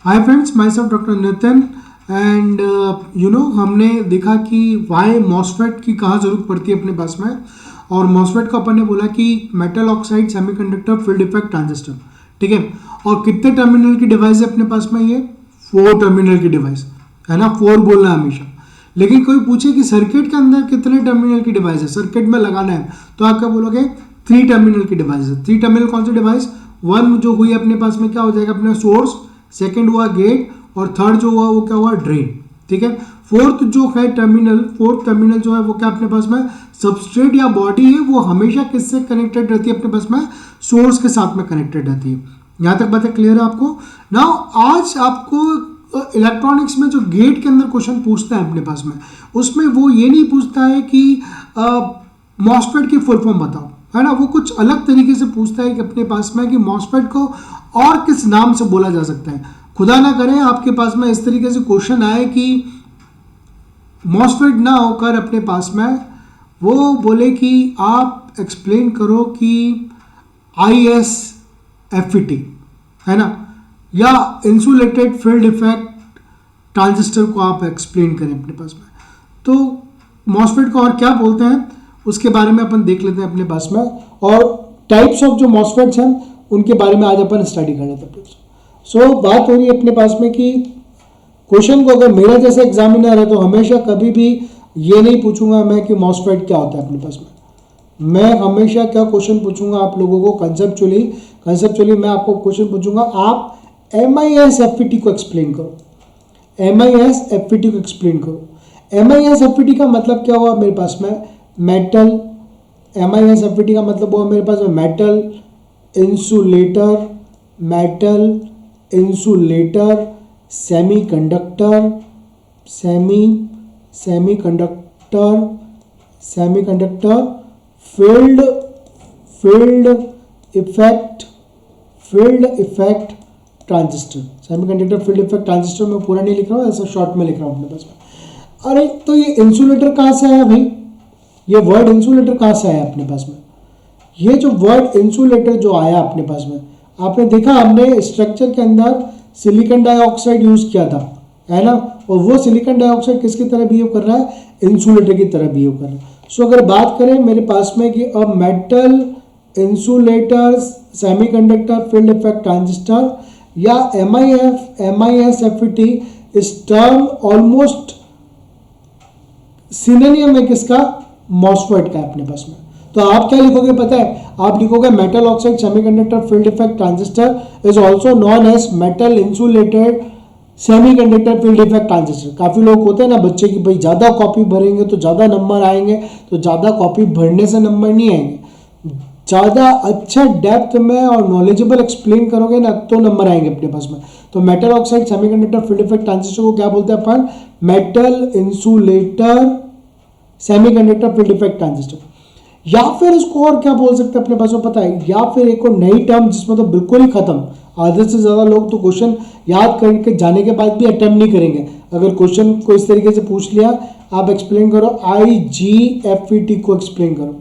Hi friends, my self doctor Nitin and हमने देखा कि वाई मॉसफेट की कहाँ ज़रूरत पड़ती है अपने पास में। और मॉसफेट को अपन ने बोला कि metal oxide semiconductor field effect transistor, ठीक है। और कितने टर्मिनल की डिवाइस है अपने पास में? ये 4 टर्मिनल की डिवाइस है ना, 4 बोलना है हमेशा। लेकिन कोई पूछे कि सर्किट के अंदर कितने टर्मिनल की डिवाइस है, सर्किट में लगाना है, तो आप क्या बोलोगे? 3 टर्मिनल की डिवाइस है। 3 टर्मिनल कौन सी डिवाइस? 1 जो हुई अपने पास में क्या हो जाएगा अपने सोर्स, सेकंड हुआ गेट, और थर्ड जो हुआ वो क्या हुआ? ड्रेन, ठीक है। फोर्थ जो है टर्मिनल, फोर्थ टर्मिनल जो है वो क्या अपने पास में? सबस्ट्रेट या बॉडी है, वो हमेशा किससे कनेक्टेड रहती है अपने पास में? सोर्स के साथ में कनेक्टेड रहती है। यहाँ तक बातें क्लियर है आपको? नाउ आज आपको इलेक्ट्रॉनिक्स में जो गेट के अंदर क्वेश्चन पूछता है अपने पास में, उसमें वो ये नहीं पूछता है कि मॉसफेट की फुल फॉर्म बताओ, है ना। वो कुछ अलग तरीके से पूछता है कि अपने पास में कि मॉसफेट को और किस नाम से बोला जा सकता है। खुदा ना करे आपके पास में इस तरीके से क्वेश्चन आए कि मॉसफेट ना होकर अपने पास में वो बोले कि आप एक्सप्लेन करो कि ISFET, है ना, या इंसुलेटेड फील्ड इफेक्ट ट्रांजिस्टर को आप एक्सप्लेन करें अपने पास में। तो मॉसफेट को और क्या बोलते हैं उसके बारे में अपन देख लेते हैं अपने पास में, और टाइप्स ऑफ जो मॉसफेट्स हैं उनके बारे में आज अपन स्टडी कर लेते हैं। सो बात हो रही है अपने पास में कि क्वेश्चन को अगर मेरा जैसे एग्जामिनर है तो हमेशा कभी भी ये नहीं पूछूंगा मैं कि मॉसफेट क्या होता है अपने पास में। मैं हमेशा क्या क्वेश्चन पूछूंगा आप लोगों को? कंसेप्चुअली मैं आपको क्वेश्चन पूछूंगा, आप MISFET को एक्सप्लेन करो। MISFET को एक्सप्लेन करो। MISFET का मतलब क्या हुआ मेरे पास में? मेटल। MISFET का मतलब हुआ मेरे पास में metal insulator, metal insulator, semiconductor field effect transistor. Semiconductor field effect transistor में पूरा नहीं लिख रहा हूँ, ऐसा शॉर्ट में लिख रहा हूँ अपने पास में। अरे तो ये इंसुलेटर कहाँ से आया भाई? ये वर्ड इंसुलेटर कहाँ से आया अपने पास में? ये जो वर्ड इंसुलेटर जो आया अपने पास में, आपने देखा हमने स्ट्रक्चर के अंदर सिलिकॉन डाइऑक्साइड यूज किया था, है ना, और वो सिलिकॉन डाइऑक्साइड किसकी तरह बिहेव कर रहा है? इंसुलेटर की तरह बिहेव कर रहा है। सो अगर बात करें मेरे पास में कि a metal insulator semiconductor field effect transistor या MISFET इस टर्म ऑलमोस्ट सिनोनिम है किसका? मॉसफेट का अपने पास में। तो आप क्या लिखोगे पता है? आप लिखोगे metal oxide semiconductor field effect transistor is also known as metal insulated semiconductor field effect transistor. काफी लोग होते हैं ना बच्चे की भाई ज्यादा कॉपी भरेंगे तो ज्यादा नंबर आएंगे, तो ज्यादा कॉपी भरने से नंबर नहीं आएंगे। ज़्यादा अच्छा डेप्थ में और नॉलेजेबल एक्सप्लेन करोगे ना तो नंबर आएंगे अपने पास में। तो metal oxide semiconductor field effect transistor को क्या बोलते हैं अपन? Metal insulator semiconductor field effect transistor. या फिर इसको और क्या बोल सकते हैं अपने पास में पता है? या फिर एक और नई टर्म जिसमें तो बिल्कुल ही खत्म, आधे से ज़्यादा लोग तो क्वेश्चन याद करके जाने के बाद भी अटेम्प्ट नहीं करेंगे। अगर क्वेश्चन को इस तरीके से पूछ लिया, आप एक्सप्लेन करो IGFET को एक्सप्लेन करो।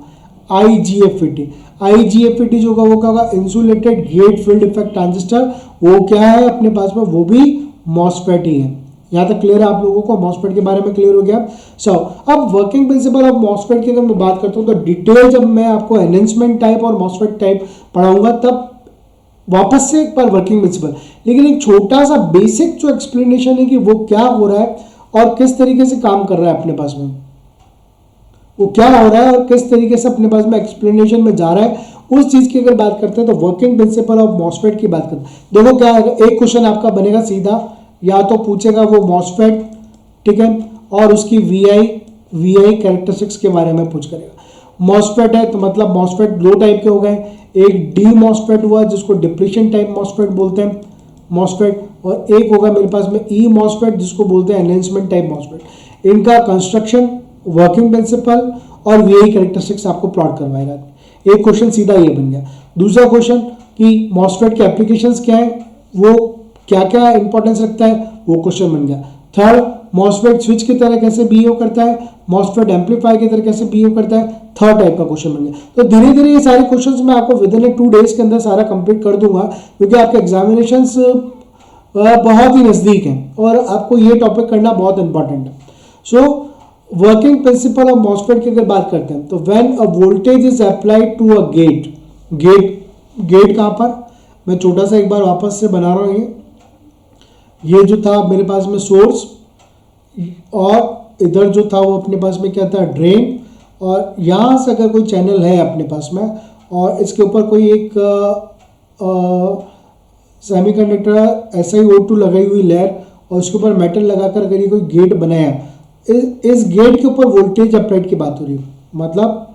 IGFET जो होगा वो क्या होगा? Insulated gate field effect transistor. वो क्या है अपने पास में? वो भी मॉसफेट ही है। यहाँ तक क्लियर है आप लोगों को? मॉसफेट के बारे में क्लियर हो गया। सो अब वर्किंग प्रिंसिपल ऑफ मॉसफेट की अगर मैं बात करता हूँ तो डिटेल जब मैं आपको एनहेंसमेंट टाइप और मॉसफेट टाइप पढ़ाऊंगा तब वापस से एक बार वर्किंग प्रिंसिपल, लेकिन एक छोटा सा बेसिक जो एक्सप्लेनेशन है कि वो क्या हो रहा है और किस तरीके से काम कर रहा है अपने पास में, वो क्या हो रहा है और किस तरीके से अपने पास में एक्सप्लेनेशन में जा रहा है, उस चीज की अगर बात करते हैं तो वर्किंग प्रिंसिपल ऑफ मॉसफेट की बात करते हैं। देखो क्या है, एक क्वेश्चन आपका बनेगा सीधा, या तो पूछेगा वो मॉसफेट, ठीक है, और उसकी VI कैरेक्टरिस्टिक्स के बारे में पूछ करेगा। मॉसफेट है तो मतलब मॉसफेट दो टाइप के हो गए, एक डी मॉसफेट हुआ जिसको डिप्लीशन टाइप मॉसफेट बोलते हैं मॉसफेट, और एक होगा मेरे पास में ई मॉसफेट जिसको बोलते हैं एनहेंसमेंट टाइप मॉसफेट। इनका कंस्ट्रक्शन, वर्किंग प्रिंसिपल और VI कैरेक्टरिस्टिक्स आपको प्लॉट करवाएगा। एक क्वेश्चन सीधा ये बन गया। दूसरा क्वेश्चन कि मॉसफेट के एप्लीकेशंस क्या है, वो क्या क्या इंपॉर्टेंस रखता है, वो क्वेश्चन बन गया। थर्ड, मॉसफेट स्विच की तरह कैसे बिहेव करता है, मॉसफेट एम्पलीफायर की तरह कैसे बिहेव करता है, थर्ड टाइप का क्वेश्चन बन गया। तो धीरे धीरे ये सारे क्वेश्चंस मैं आपको विद इन 2 days के अंदर सारा कंप्लीट कर दूंगा, क्योंकि आपके एग्जामिनेशंस बहुत ही नज़दीक है और आपको ये टॉपिक करना बहुत इंपॉर्टेंट है। So working principle of MOSFET की अगर बात करते हैं तो when a voltage is applied to a gate कहाँ पर, मैं छोटा सा एक बार वापस से बना रहा हूँ, ये जो था मेरे पास में सोर्स और इधर जो था वो अपने पास में क्या था ड्रेन, और यहाँ से अगर कोई चैनल है अपने पास में और इसके ऊपर कोई एक सेमीकंडक्टर SiO2 लगाई हुई लेयर और उसके ऊपर मेटल लगाकर अगर ये कोई गेट बनाया, इस गेट के ऊपर वोल्टेज अप्लाइड की बात हो रही है। मतलब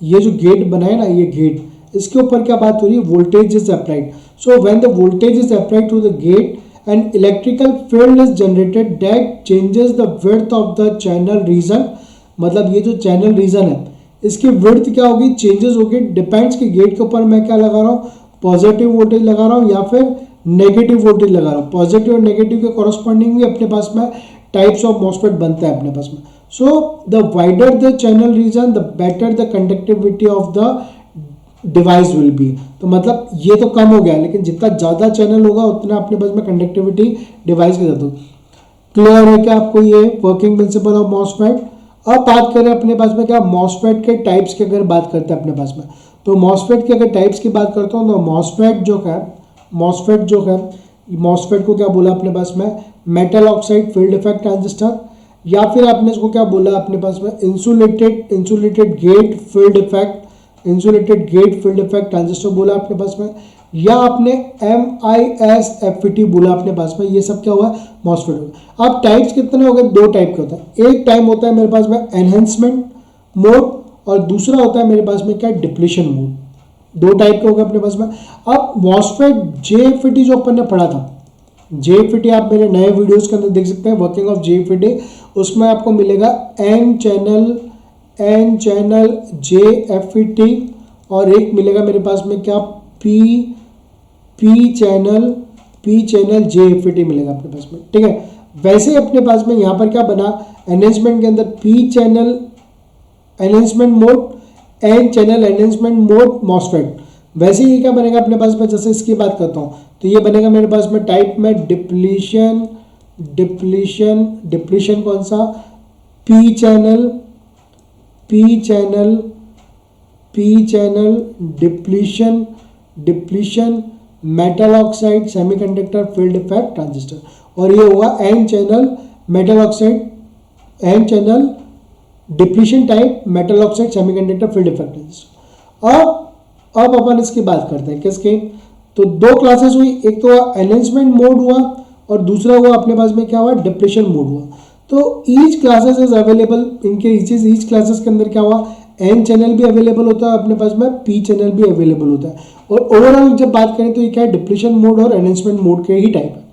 ये जो गेट बनाया ना, ये गेट, इसके ऊपर क्या बात हो रही है, voltage is applied. So when the voltage is applied to the gate and electrical field is generated that changes the width of the channel region. मतलब ये जो चैनल रीजन है इसकी विड्थ क्या होगी, चेंजेस होगी, डिपेंड्स कि गेट के ऊपर मैं क्या लगा रहा हूँ, पॉजिटिव वोल्टेज लगा रहा हूँ या फिर नेगेटिव वोल्टेज लगा रहा हूँ। पॉजिटिव और नेगेटिव के कॉरस्पॉन्डिंग भी अपने पास में टाइप्स ऑफ मॉसफेट बनता है अपने पास में। So the wider the channel region the better the conductivity of the device will be. तो मतलब ये तो कम हो गया, लेकिन जितना ज़्यादा चैनल होगा उतना अपने पास में कंडक्टिविटी डिवाइस की ज़्यादा होगी। क्लियर है क्या आपको ये वर्किंग प्रिंसिपल ऑफ मॉसफेट। अब बात करें अपने पास में क्या मॉसफेट के टाइप्स की अगर बात करते हैं अपने पास में, तो मॉसफेट के अगर टाइप्स की बात करता हूँ तो मॉसफेट को क्या बोला अपने पास में, metal oxide field effect transistor, या फिर आपने इसको क्या बोला अपने पास में, insulated gate field effect transistor बोला अपने पास में, या आपने MISFET बोला अपने पास में। ये सब क्या हुआ, मॉसफेट होगा। अब टाइप्स कितने हो गए, दो टाइप के होता है। एक टाइप होता है मेरे पास में एनहेंसमेंट मोड और दूसरा होता है मेरे पास में क्या, डिप्लीशन मोड। दो टाइप के हो गए अपने पास में। अब मॉसफेट JFET जो अपन ने पढ़ा था, JFET आप मेरे नए वीडियोस के अंदर देख सकते हैं, वर्किंग ऑफ JFET, उसमें आपको मिलेगा एन चैनल JFET और एक मिलेगा मेरे पास में क्या, पी चैनल JFET मिलेगा अपने पास में, ठीक है। वैसे अपने पास में यहाँ पर क्या बना, एनहेंसमेंट के अंदर P channel enhancement mode, N channel enhancement mode MOSFET. वैसे ये क्या बनेगा अपने पास में, जैसे इसकी बात करता हूँ तो ये बनेगा मेरे पास में टाइप में डिप्लीशन कौन सा, P channel depletion metal oxide semiconductor field effect transistor, और ये हुआ N channel metal oxide, N channel depletion type metal oxide semiconductor field effect transistor. अब अपन इसकी बात करते हैं किसके, तो दो क्लासेस हुई, एक तो एनहेंसमेंट मोड हुआ और दूसरा हुआ अपने पास में क्या हुआ, डिप्लीशन मोड हुआ। तो ईच क्लासेस इज अवेलेबल, इनके ईच क्लासेस के अंदर क्या हुआ, एन चैनल भी अवेलेबल होता है अपने पास में, पी चैनल भी अवेलेबल होता है। और ओवरऑल जब बात करें तो ये क्या है, डिप्लीशन मोड और एनहेंसमेंट मोड के ही टाइप है।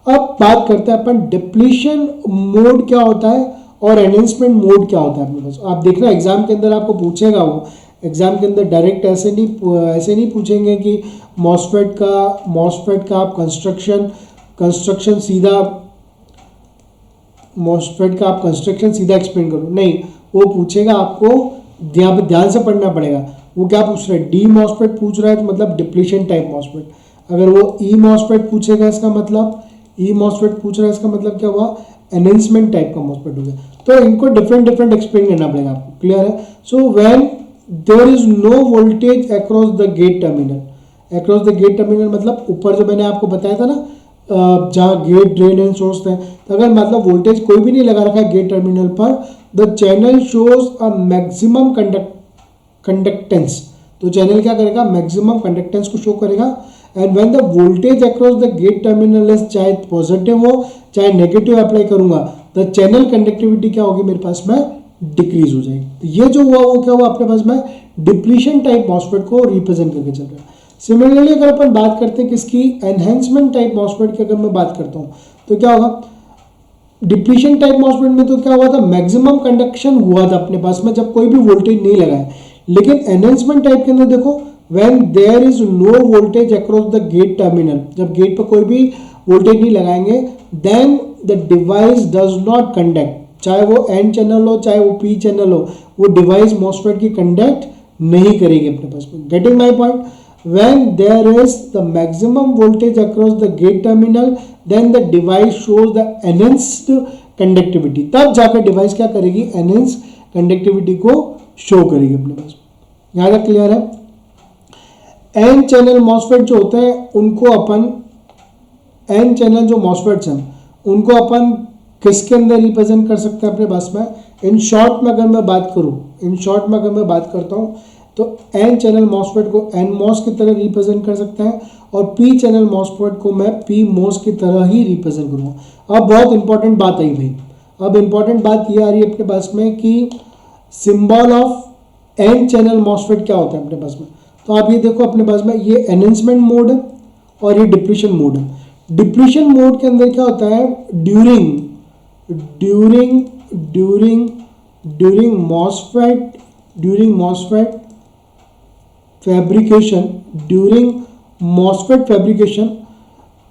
अब बात करते हैं अपन डिप्लीशन मोड क्या होता है और एनहेंसमेंट मोड क्या होता है अपने पास। आप देखना एग्जाम के अंदर आपको पूछेगा, वो एग्जाम के अंदर डायरेक्ट ऐसे नहीं पूछेंगे कि मॉसफेट का आप कंस्ट्रक्शन सीधा एक्सप्लेन करो, नहीं, वो पूछेगा आपको, ध्यान से पढ़ना पड़ेगा। वो क्या पूछ रहा है, डी मॉसफेट पूछ रहा है तो मतलब डिप्लीशन टाइप मॉसफेट। अगर वो ई मॉसफेट पूछेगा इसका मतलब इसका मतलब क्या हुआ, एनहेंसमेंट टाइप का मॉसफेट हो गया। तो इनको डिफरेंट एक्सप्लेन करना पड़ेगा आपको, क्लियर है। So when there is no voltage across the gate terminal, मतलब ऊपर जो मैंने आपको बताया था ना, जहाँ गेट ड्रेन एंड सोर्स थे, तो अगर मतलब वोल्टेज कोई भी नहीं लगा रखा है गेट टर्मिनल पर, the channel shows a maximum conductance, तो चैनल क्या करेगा, मैक्सिमम कंडक्टेंस को शो करेगा। And when the voltage across the gate terminal is, चाहे पॉजिटिव हो चाहे नेगेटिव अप्लाई करूंगा, द चैनल कंडक्टिविटी क्या होगी मेरे पास में, डिक्रीज हो जाएगी। तो ये जो हुआ वो क्या हुआ अपने पास में, डिप्लीशन टाइप मॉसफेट को रिप्रेजेंट करके चल रहा है। सिमिलरली अगर अपन बात करते हैं किसकी, एनहेंसमेंट टाइप मॉसफेट की अगर मैं बात करता हूँ तो क्या होगा, डिप्लीशन टाइप मॉसफेट में तो क्या हुआ था, मैक्सिमम कंडक्शन हुआ था अपने पास में जब कोई भी वोल्टेज नहीं लगा है। लेकिन एनहेंसमेंट टाइप के अंदर देखो, when there is no voltage across the gate terminal, जब गेट पर कोई भी वोल्टेज नहीं लगाएंगे, then the device does not conduct, चाहे वो एन चैनल हो चाहे वो पी चैनल हो, वो डिवाइस मॉसफेट की कंडक्ट नहीं करेगी अपने पास में। Getting my point. when there is the maximum voltage across the gate terminal then the device shows the enhanced conductivity, तब जाकर डिवाइस क्या करेगी, enhanced conductivity को शो करेगी अपने पास। यहाँ तक क्लियर है। एन चैनल मॉसफेट जो होते हैं उनको अपन, एन चैनल जो मॉसफेट्स हैं उनको अपन किसके अंदर रिप्रेजेंट कर सकते हैं अपने पास में। इन शॉर्ट में अगर मैं बात करूं, इन शॉर्ट में अगर मैं बात करता हूं तो एन चैनल मॉसफेट को एन मॉस की तरह रिप्रेजेंट कर सकते हैं और पी चैनल मॉसफेट को मैं पी मॉस की तरह ही रिप्रेजेंट करूँगा। अब बहुत इंपॉर्टेंट बात आई भाई, अब इंपॉर्टेंट बात ये आ रही है अपने पास में कि symbol of N channel MOSFET क्या होता है अपने पास में। तो आप ये देखो अपने पास में ये एनहेंसमेंट मोड है और ये डिप्लीशन मोड है। डिप्लीशन मोड के अंदर क्या होता है, ड्यूरिंग मॉसफेट फैब्रिकेशन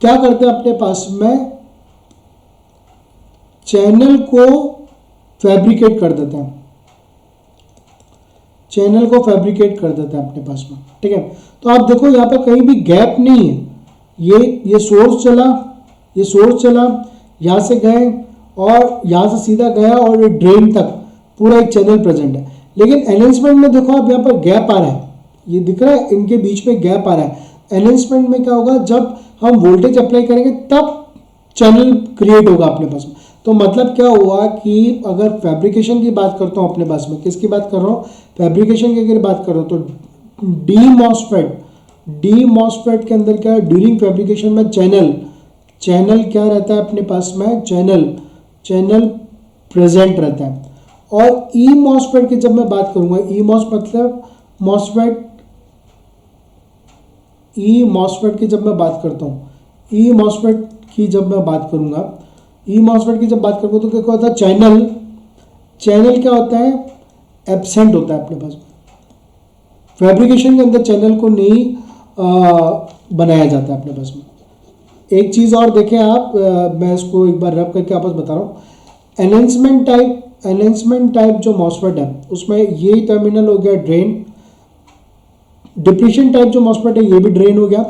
क्या करते हैं अपने पास में, चैनल को फैब्रिकेट कर देते हैं, चैनल को फैब्रिकेट कर देते हैं अपने पास में, ठीक है। तो आप देखो यहाँ पे कहीं भी गैप नहीं है, ये सोर्स चला, यहाँ से गए और यहाँ से सीधा गया और ड्रेन तक पूरा एक चैनल प्रेजेंट है। लेकिन एनहेंसमेंट में देखो आप यहाँ पर गैप आ रहा है, ये दिख रहा है, इनके बीच में गैप आ रहा है। एनहेंसमेंट में क्या होगा, जब हम वोल्टेज अप्लाई करेंगे तब चैनल क्रिएट होगा अपने पास में। तो मतलब क्या हुआ कि अगर फैब्रिकेशन की बात करता हूँ अपने पास में, किसकी बात कर रहा हूँ, फैब्रिकेशन की अगर बात कर रहा हूँ तो डी मॉसफेट के अंदर क्या है, ड्यूरिंग फैब्रिकेशन में चैनल क्या रहता है अपने पास में, चैनल प्रेजेंट रहता है। और ई मॉसफेट की जब मैं बात करूंगा, ई मॉस मतलब मॉसफेट, ई मॉसफेट की जब मैं बात करता हूँ, ई मॉसफेट की जब मैं बात करूंगा, ई मॉसफेट की जब बात करूंगा तो क्या होता है, चैनल क्या होता है, एब्सेंट होता है अपने पास में। फैब्रिकेशन के अंदर चैनल को नहीं बनाया जाता है अपने पास में। एक चीज़ और देखें आप, मैं इसको एक बार रब करके आपस बता रहा हूँ। एनहेंसमेंट टाइप जो मॉसफेट है उसमें ये टर्मिनल हो गया ड्रेन, डिप्लीशन टाइप जो मॉसफेट है ये भी ड्रेन हो गया।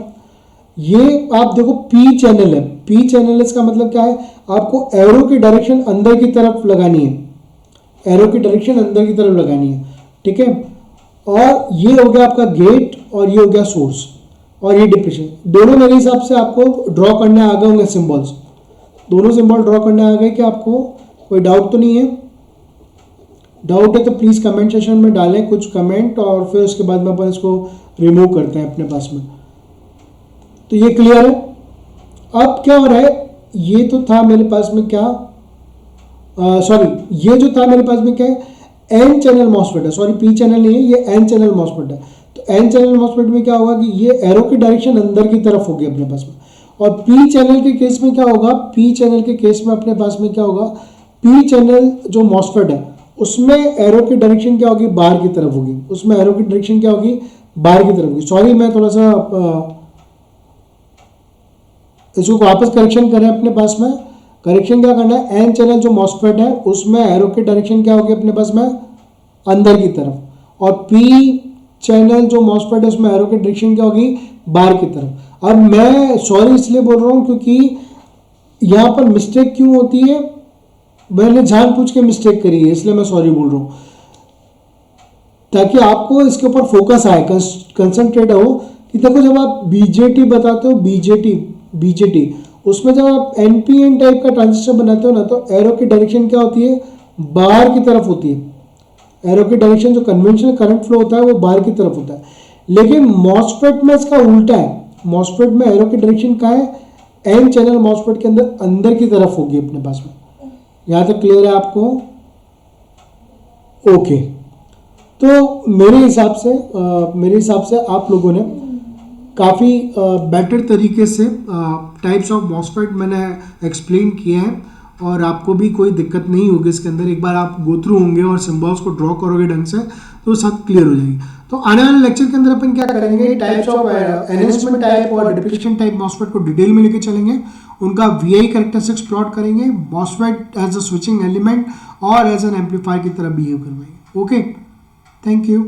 ये आप देखो पी चैनल है, पी चैनल इसका मतलब क्या है, आपको एरो की डायरेक्शन अंदर की तरफ लगानी है, एरो की डायरेक्शन अंदर की तरफ लगानी है, ठीक है। और ये हो गया आपका गेट और ये हो गया सोर्स और ये डिप्लीशन। दोनों मेरे हिसाब से आपको ड्रॉ करने आ गए होंगे सिंबल्स, दोनों सिंबल ड्रॉ करने आ गए कि आपको कोई डाउट तो नहीं है। डाउट है तो प्लीज़ कमेंट सेक्शन में डालें कुछ कमेंट और फिर उसके बाद में अपन इसको रिमूव करते हैं अपने पास में। तो ये क्लियर है। अब क्या हो रहा है, ये तो था मेरे पास में क्या, ये जो था मेरे पास में क्या है, एन चैनल मॉसफेट है, सॉरी पी चैनल नहीं है, ये एन चैनल मॉसफेट है। तो एन चैनल मॉसफेट में क्या होगा कि ये एरो की डायरेक्शन अंदर की तरफ होगी अपने पास में। और पी चैनल के केस में क्या होगा, पी चैनल के केस में अपने पास में क्या होगा, पी चैनल जो मॉसफेट है उसमें एरो की डायरेक्शन क्या होगी, बाहर की तरफ होगी, उसमें एरो की डायरेक्शन क्या होगी, बाहर की तरफ होगी। सॉरी मैं थोड़ा सा इसको वापस करेक्शन करें अपने पास में। करेक्शन क्या करना है, एन चैनल जो मॉसफेट है उसमें एरो की डायरेक्शन क्या होगी अपने पास में, अंदर की तरफ, और पी चैनल जो मॉसफेट है उसमें एरो की डायरेक्शन क्या होगी, बाहर की तरफ। अब मैं सॉरी इसलिए बोल रहा हूँ क्योंकि यहाँ पर मिस्टेक क्यों होती है, मैंने जानबूझ के मिस्टेक करी है इसलिए मैं सॉरी बोल रहा हूँ, ताकि आपको इसके ऊपर फोकस आए, कंसंट्रेट हो कि देखो जब आप बीजेटी बताते हो, बीजेटी उसमें जब आप एनपीएन टाइप का ट्रांजिस्टर बनाते हो ना, तो एरो की डायरेक्शन क्या होती है, बाहर की तरफ होती है। एरो की डायरेक्शन जो कन्वेंशनल करंट फ्लो होता है वो बाहर की तरफ होता है। लेकिन मॉसफेट में इसका उल्टा है, मॉसफेट में एरो की डायरेक्शन क्या है, एन चैनल मॉसफेट के अंदर की तरफ होगी अपने पास में। यहाँ तक क्लियर है आपको, ओके। तो मेरे हिसाब से आप लोगों ने काफ़ी बेटर तरीके से टाइप्स ऑफ मॉसफेट मैंने एक्सप्लेन किए हैं और आपको भी कोई दिक्कत नहीं होगी इसके अंदर। एक बार आप गो थ्रू होंगे और सिंबल्स को ड्रॉ करोगे ढंग से तो सब क्लियर हो जाएगी। तो आने वाले लेक्चर के अंदर अपन क्या करेंगे, टाइप्स ऑफ एनहेंसमेंट टाइप और डिप्लीशन टाइप मॉसफेट को डिटेल में लेके चलेंगे, उनका वीआई कैरेक्टरिस्टिक्स प्लॉट करेंगे, MOSFET as a switching element और एज एन एम्पलीफायर की तरह बिहेव करवाएंगे। Okay, thank you.